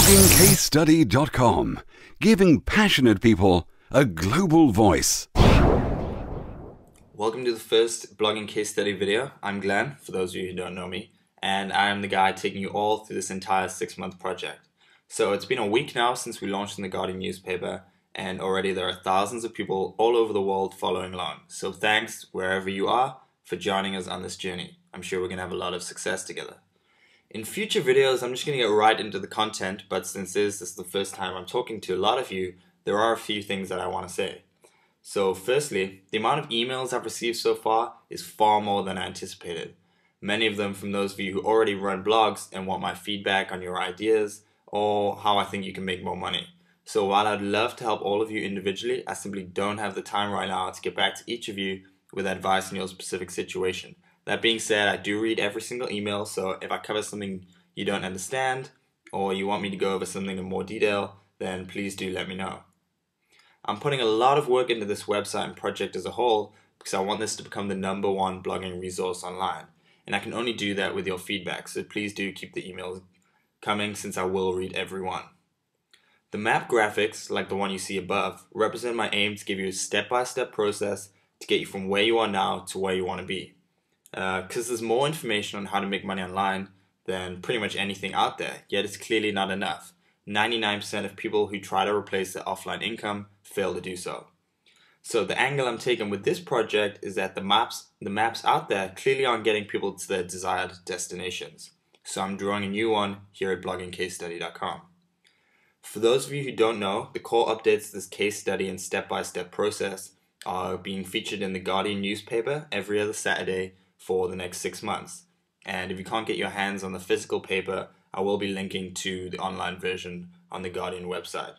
bloggingcasestudy.com, giving passionate people a global voice. Welcome to the first blogging case study video. I'm Glenn, for those of you who don't know me, and I am the guy taking you all through this entire 6-month project. So it's been a week now since we launched in the Guardian newspaper, and already there are thousands of people all over the world following along. So thanks, wherever you are, for joining us on this journey. I'm sure we're going to have a lot of success together. In future videos, I'm just going to get right into the content, but since this is the first time I'm talking to a lot of you, there are a few things that I want to say. So firstly, the amount of emails I've received so far is far more than I anticipated. Many of them from those of you who already run blogs and want my feedback on your ideas or how I think you can make more money. So while I'd love to help all of you individually, I simply don't have the time right now to get back to each of you with advice on your specific situation. That being said, I do read every single email, so if I cover something you don't understand or you want me to go over something in more detail, then please do let me know. I'm putting a lot of work into this website and project as a whole because I want this to become the #1 blogging resource online. And I can only do that with your feedback, so please do keep the emails coming since I will read every one. The map graphics, like the one you see above, represent my aim to give you a step-by-step process to get you from where you are now to where you want to be. Because there's more information on how to make money online than pretty much anything out there, yet it's clearly not enough. 99% of people who try to replace their offline income fail to do so. So the angle I'm taking with this project is that the maps out there clearly aren't getting people to their desired destinations. So I'm drawing a new one here at bloggingcasestudy.com. For those of you who don't know, the core updates to this case study and step-by-step process are being featured in the Guardian newspaper every other Saturday for the next 6 months. And if you can't get your hands on the physical paper, I will be linking to the online version on the Guardian website.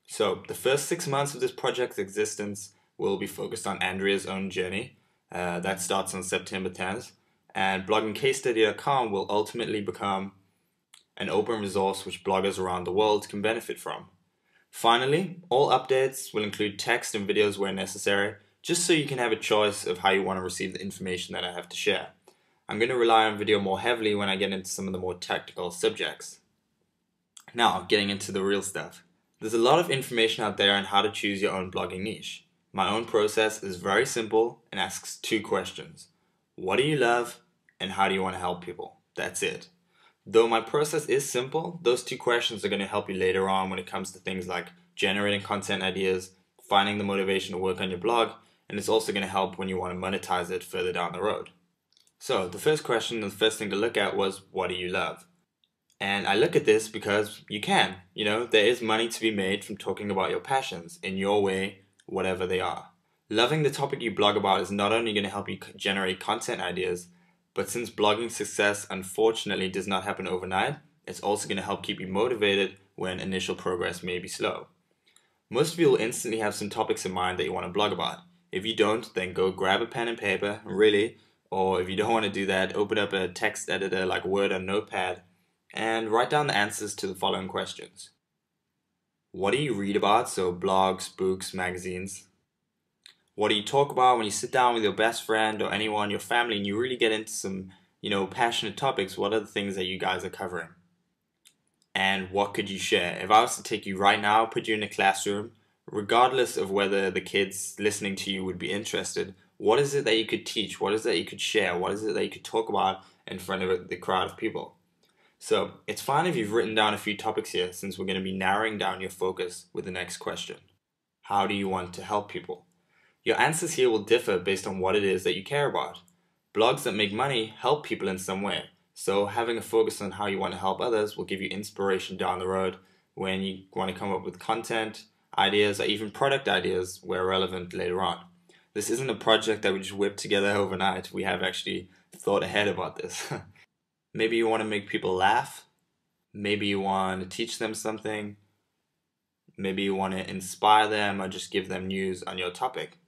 So the first 6 months of this project's existence will be focused on Andrea's own journey. That starts on September 10th. And bloggingcasestudy.com will ultimately become an open resource which bloggers around the world can benefit from. Finally, all updates will include text and videos where necessary, just so you can have a choice of how you want to receive the information that I have to share. I'm going to rely on video more heavily when I get into some of the more technical subjects. Now, getting into the real stuff. There's a lot of information out there on how to choose your own blogging niche. My own process is very simple and asks 2 questions. What do you love and how do you want to help people? That's it. Though my process is simple, those 2 questions are going to help you later on when it comes to things like generating content ideas, finding the motivation to work on your blog, and it's also going to help when you want to monetize it further down the road. So the first question, the first thing to look at was, what do you love? And I look at this because you can. There is money to be made from talking about your passions in your way, whatever they are. Loving the topic you blog about is not only going to help you generate content ideas, but since blogging success unfortunately does not happen overnight, it's also going to help keep you motivated when initial progress may be slow. Most of you will instantly have some topics in mind that you want to blog about. If you don't, then go grab a pen and paper, really, or if you don't want to do that, open up a text editor like Word or Notepad and write down the answers to the following questions. What do you read about? So blogs, books, magazines. What do you talk about when you sit down with your best friend or anyone in your family and you really get into some, passionate topics? What are the things that you guys are covering? And what could you share? If I was to take you right now, put you in a classroom, regardless of whether the kids listening to you would be interested, what is it that you could teach? What is it that you could share? What is it that you could talk about in front of the crowd of people? So it's fine if you've written down a few topics here, since we're going to be narrowing down your focus with the next question. How do you want to help people? Your answers here will differ based on what it is that you care about. Blogs that make money help people in some way. So having a focus on how you want to help others will give you inspiration down the road when you want to come up with content, ideas, or even product ideas where relevant later on. This isn't a project that we just whip together overnight. We have actually thought ahead about this. Maybe you want to make people laugh. Maybe you want to teach them something. Maybe you want to inspire them or just give them news on your topic.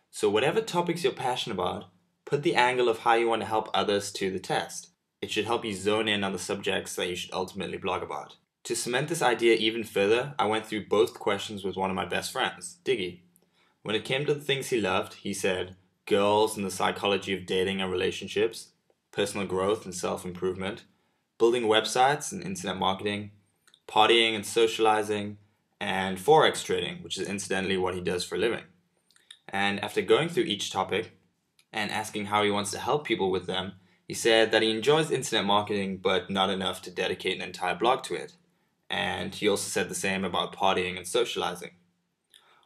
So whatever topics you're passionate about, put the angle of how you want to help others to the test. It should help you zone in on the subjects that you should ultimately blog about. To cement this idea even further, I went through both questions with one of my best friends, Diggy. When it came to the things he loved, he said girls and the psychology of dating and relationships, personal growth and self-improvement, building websites and internet marketing, partying and socializing, and forex trading, which is incidentally what he does for a living. And after going through each topic and asking how he wants to help people with them, he said that he enjoys internet marketing but not enough to dedicate an entire blog to it. And he also said the same about partying and socializing.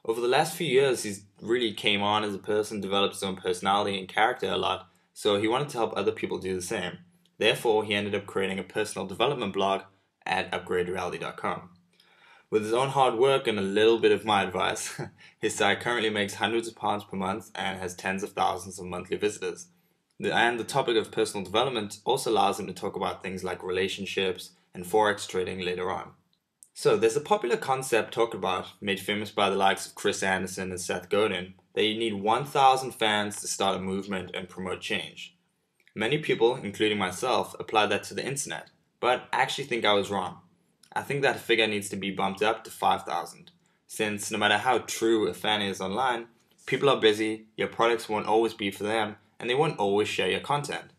Over the last few years, he's really came on as a person, developed his own personality and character a lot, so he wanted to help other people do the same. Therefore, he ended up creating a personal development blog at upgradereality.com. With his own hard work and a little bit of my advice, his site currently makes hundreds of pounds per month and has tens of thousands of monthly visitors. And the topic of personal development also allows him to talk about things like relationships and forex trading later on. So there's a popular concept talked about, made famous by the likes of Chris Anderson and Seth Godin, that you need 1,000 fans to start a movement and promote change. Many people, including myself, apply that to the internet, but I actually think I was wrong. I think that figure needs to be bumped up to 5,000, since no matter how true a fan is online, people are busy, your products won't always be for them, and they won't always share your content.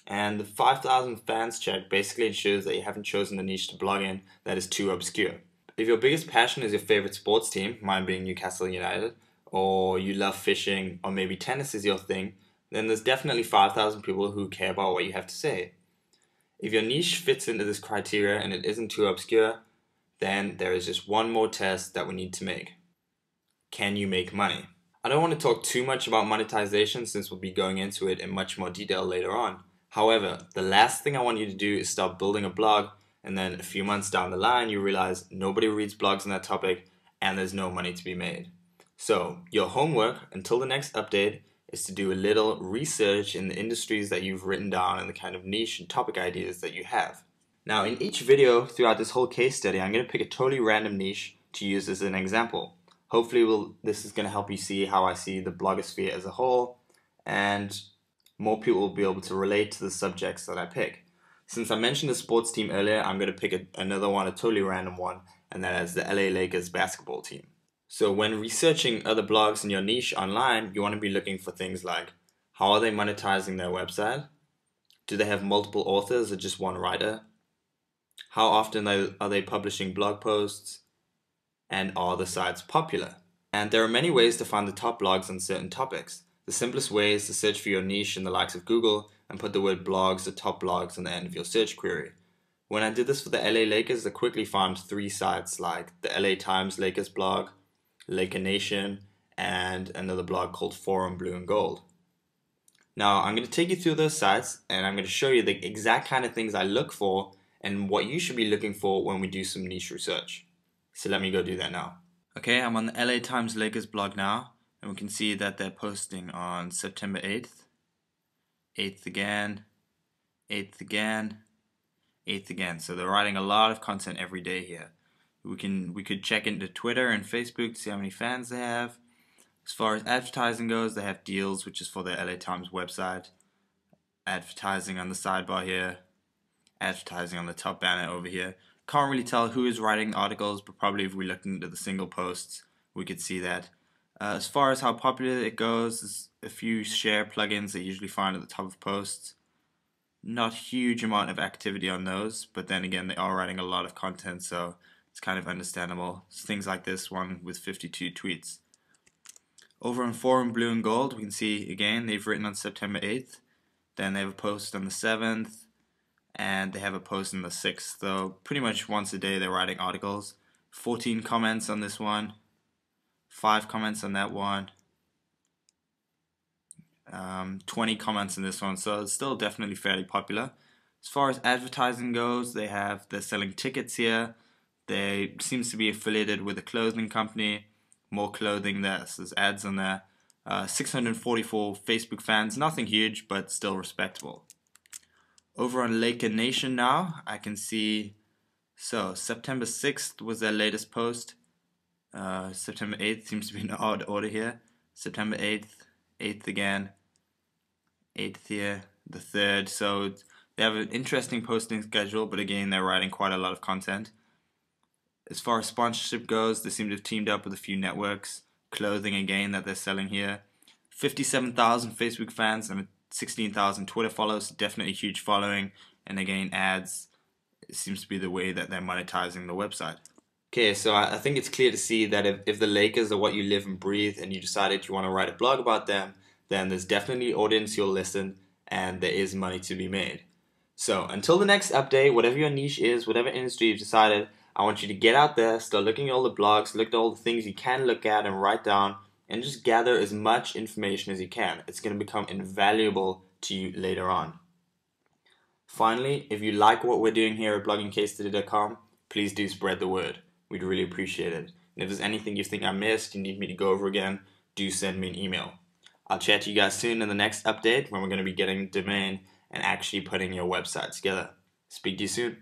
And the 5,000 fans check basically ensures that you haven't chosen a niche to blog in that is too obscure. If your biggest passion is your favorite sports team, mine being Newcastle United, or you love fishing, or maybe tennis is your thing, then there's definitely 5,000 people who care about what you have to say. If your niche fits into this criteria and it isn't too obscure, then there is just one more test that we need to make. Can you make money? I don't want to talk too much about monetization since we'll be going into it in much more detail later on. However, the last thing I want you to do is start building a blog and then a few months down the line you realize nobody reads blogs on that topic and there's no money to be made. So, your homework until the next update is to do a little research in the industries that you've written down and the kind of niche and topic ideas that you have. Now, in each video throughout this whole case study, I'm going to pick a totally random niche to use as an example. Hopefully, this is going to help you see how I see the blogosphere as a whole, and more people will be able to relate to the subjects that I pick. Since I mentioned the sports team earlier, I'm going to pick another one, a totally random one, and that is the LA Lakers basketball team. So when researching other blogs in your niche online, you want to be looking for things like, how are they monetizing their website? Do they have multiple authors or just one writer? How often are they publishing blog posts? And are the sites popular? And there are many ways to find the top blogs on certain topics. The simplest way is to search for your niche in the likes of Google and put the word blogs or top blogs on the end of your search query. When I did this for the LA Lakers, I quickly found 3 sites like the LA Times Lakers blog, Laker Nation, and another blog called Forum Blue and Gold. Now, I'm going to take you through those sites and I'm going to show you the exact kind of things I look for and what you should be looking for when we do some niche research. So let me go do that now. Okay, I'm on the LA Times Lakers blog now, and we can see that they're posting on September 8th, 8th again, 8th again, 8th again. So they're writing a lot of content every day here. We could check into Twitter and Facebook to see how many fans they have. As far as advertising goes, they have deals, which is for their LA Times website. Advertising on the sidebar here. Advertising on the top banner over here. Can't really tell who is writing the articles, but probably if we looked into the single posts, we could see that. As far as how popular it goes, there's a few share plugins that you usually find at the top of posts. Not huge amount of activity on those, but then again, they are writing a lot of content, so it's kind of understandable. It's things like this one with 52 tweets. Over on Forum Blue and Gold, we can see again they've written on September 8th. Then they have a post on the 7th, and they have a post on the 6th. So pretty much once a day they're writing articles. 14 comments on this one, 5 comments on that one, 20 comments on this one. So it's still definitely fairly popular. As far as advertising goes, they're selling tickets here. They seems to be affiliated with a clothing company. More clothing there, so there's ads on there. 644 Facebook fans, nothing huge, but still respectable. Over on Laker Nation now, I can see, so September 6th was their latest post. September 8th seems to be in odd order here. September 8th, 8th again, 8th here, the 3rd. So they have an interesting posting schedule, but again, they're writing quite a lot of content. As far as sponsorship goes, they seem to have teamed up with a few networks. Clothing again that they're selling here. 57,000 Facebook fans and 16,000 Twitter followers. Definitely huge following. And again, ads it seems to be the way that they're monetizing the website. Okay, so I think it's clear to see that if the Lakers are what you live and breathe and you decided you want to write a blog about them, then there's definitely audience you'll listen and there is money to be made. So until the next update, whatever your niche is, whatever industry you've decided, I want you to get out there, start looking at all the blogs, look at all the things you can look at and write down, and just gather as much information as you can. It's going to become invaluable to you later on. Finally, if you like what we're doing here at bloggingcasestudy.com, please do spread the word. We'd really appreciate it. And if there's anything you think I missed, you need me to go over again, do send me an email. I'll chat to you guys soon in the next update when we're going to be getting a domain and actually putting your website together. Speak to you soon.